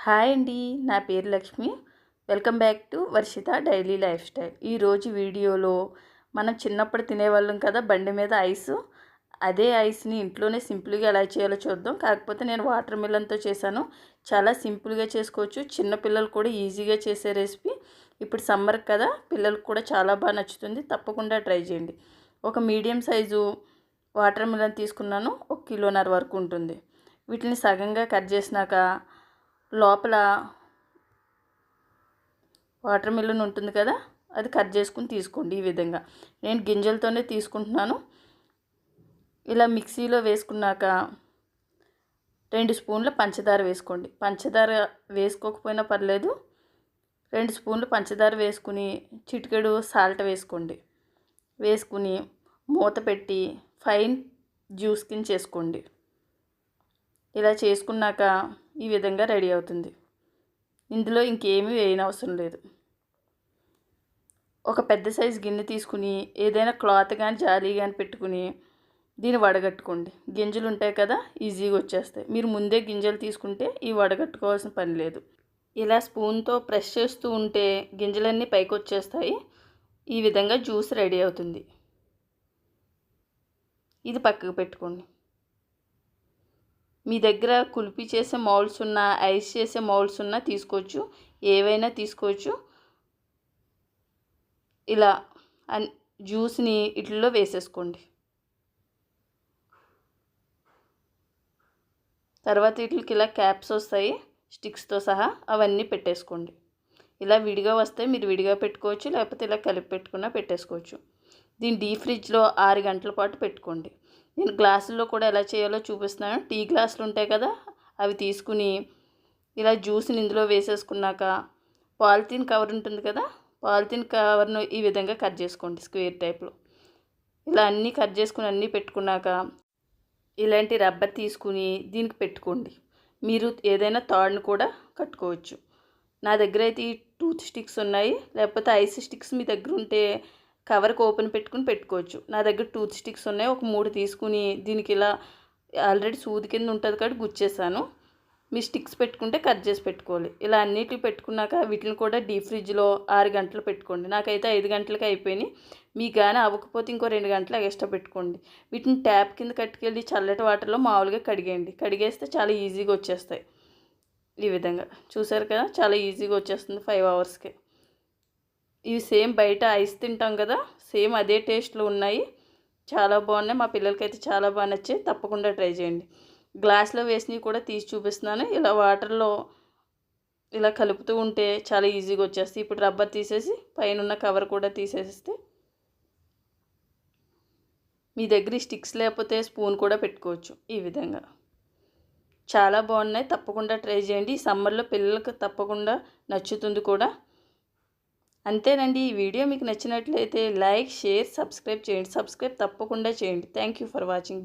Hi అండి, నా పేరు Lakshmi. Welcome back to Varshita daily life style. ఈరోజు వీడియోలో మనం చిన్నప్పుడు తినేవాళ్ళం కదా బండి మీద ఐస్. అదే ఐస్ని ఇంట్లోనే సింపుల్గా ఎలా చేయాలో చూద్దాం. కాకపోతే నేను వాటర్ మిలన్తో చేశాను. చాలా సింపుల్గా చేసుకోవచ్చు. చిన్నపిల్లలు కూడా ఈజీగా చేసే రెసిపీ. ఇప్పుడు సమ్మర్ కదా, పిల్లలకు కూడా చాలా బాగా నచ్చుతుంది. తప్పకుండా ట్రై చేయండి. ఒక మీడియం సైజు వాటర్ మిలన్ తీసుకున్నాను. 1.5 కిలో వరకు ఉంటుంది. వీటిని సగంగా కట్ చేసినాక లోపల వాటర్ మిలన్ ఉంటుంది కదా, అది కట్ చేసుకుని తీసుకోండి. ఈ విధంగా నేను గింజలతోనే తీసుకుంటున్నాను. ఇలా మిక్సీలో వేసుకున్నాక 2 స్పూన్ల పంచదార వేసుకోండి. పంచదార వేసుకోకపోయినా పర్లేదు. 2 స్పూన్లు పంచదార వేసుకుని చిటికెడు సాల్ట్ వేసుకోండి. వేసుకుని మూత పెట్టి ఫైన్ జ్యూస్ కింద చేసుకోండి. ఇలా చేసుకున్నాక ఈ విధంగా రెడీ అవుతుంది. ఇందులో ఇంకేమీ వేయనవసరం లేదు. ఒక పెద్ద సైజు గిన్నె తీసుకుని ఏదైనా క్లాత్ కానీ జాలీ కానీ పెట్టుకుని దీన్ని వడగట్టుకోండి. గింజలు ఉంటాయి కదా, ఈజీగా వచ్చేస్తాయి. మీరు ముందే గింజలు తీసుకుంటే ఈ వడగట్టుకోవాల్సిన పని లేదు. ఇలా స్పూన్తో ప్రెస్ చేస్తూ ఉంటే గింజలన్నీ పైకి వచ్చేస్తాయి. ఈ విధంగా జ్యూస్ రెడీ అవుతుంది. ఇది పక్కకు పెట్టుకోండి. మీ దగ్గర కుల్ఫీ చేసే మౌల్డ్స్ ఉన్నా, ఐస్ చేసే మౌల్డ్స్ ఉన్నా తీసుకోవచ్చు. ఏవైనా తీసుకోవచ్చు. ఇలా జ్యూస్ని ఇట్లలో వేసేసుకోండి. తర్వాత వీటికి ఇలా క్యాప్స్ వస్తాయి స్టిక్స్తో సహా, అవన్నీ పెట్టేసుకోండి. ఇలా విడిగా వస్తే మీరు విడిగా పెట్టుకోవచ్చు, లేకపోతే ఇలా కలిపి పెట్టుకున్నా పెట్టేసుకోవచ్చు. దీన్ని డీప్ ఫ్రిడ్జ్లో 6 గంటల పాటు పెట్టుకోండి. నేను గ్లాసుల్లో కూడా ఎలా చేయాలో చూపిస్తున్నాను. టీ గ్లాసులు ఉంటాయి కదా, అవి తీసుకుని ఇలా జ్యూస్ని ఇందులో వేసేసుకున్నాక పాలిథీన్ కవర్ ఉంటుంది కదా, పాలిథీన్ కవర్ను ఈ విధంగా కట్ చేసుకోండి స్క్వేర్ టైప్లో. ఇలా అన్నీ కట్ చేసుకుని అన్నీ పెట్టుకున్నాక ఇలాంటి రబ్బర్ తీసుకుని దీనికి పెట్టుకోండి. మీరు ఏదైనా తాడును కూడా కట్టుకోవచ్చు. నా దగ్గర అయితే ఈ టూత్ స్టిక్స్ ఉన్నాయి, లేకపోతే ఐస్ స్టిక్స్ మీ దగ్గర ఉంటే కవర్కి ఓపెన్ పెట్టుకుని పెట్టుకోవచ్చు. నా దగ్గర టూత్ స్టిక్స్ ఉన్నాయి. ఒక 3 తీసుకుని దీనికి ఇలా ఆల్రెడీ సూది కింద ఉంటుంది కాబట్టి గుచ్చేసాను. మీ స్టిక్స్ పెట్టుకుంటే కట్ చేసి పెట్టుకోవాలి. ఇలా అన్నిటిని పెట్టుకున్నాక వీటిని కూడా డీప్ ఫ్రిడ్జ్లో 6 గంటలు పెట్టుకోండి. నాకైతే 5 గంటలకి అయిపోయినాయి. మీకు కానీ అవ్వకపోతే ఇంకో 2 గంటలు ఎక్స్ట్రా పెట్టుకోండి. వీటిని ట్యాప్ కింద కట్టుకెళ్ళి చల్లటి వాటర్లో మామూలుగా కడిగేయండి. కడిగేస్తే చాలా ఈజీగా వచ్చేస్తాయి. ఈ విధంగా చూసారు కదా, చాలా ఈజీగా వచ్చేస్తుంది 5 అవర్స్కి. ఇవి సేమ్ బయట ఐస్ తింటాం కదా, సేమ్ అదే టేస్ట్లో ఉన్నాయి. చాలా బాగున్నాయి. మా పిల్లలకైతే చాలా బాగా నచ్చాయి. తప్పకుండా ట్రై చేయండి. గ్లాస్లో వేసినవి కూడా తీసి చూపిస్తున్నాను. ఇలా వాటర్లో ఇలా కలుపుతూ ఉంటే చాలా ఈజీగా వచ్చేస్తాయి. ఇప్పుడు రబ్బర్ తీసేసి పైన ఉన్న కవర్ కూడా తీసేస్తే, మీ దగ్గర స్టిక్స్ లేకపోతే స్పూన్ కూడా పెట్టుకోవచ్చు. ఈ విధంగా చాలా బాగున్నాయి. తప్పకుండా ట్రై చేయండి. ఈ సమ్మర్లో పిల్లలకు తప్పకుండా నచ్చుతుంది కూడా. అంతేనండి. ఈ వీడియో మీకు నచ్చినట్లయితే లైక్, షేర్, సబ్స్క్రైబ్ చేయండి. సబ్స్క్రైబ్ తప్పకుండా చేయండి. Thank you for watching.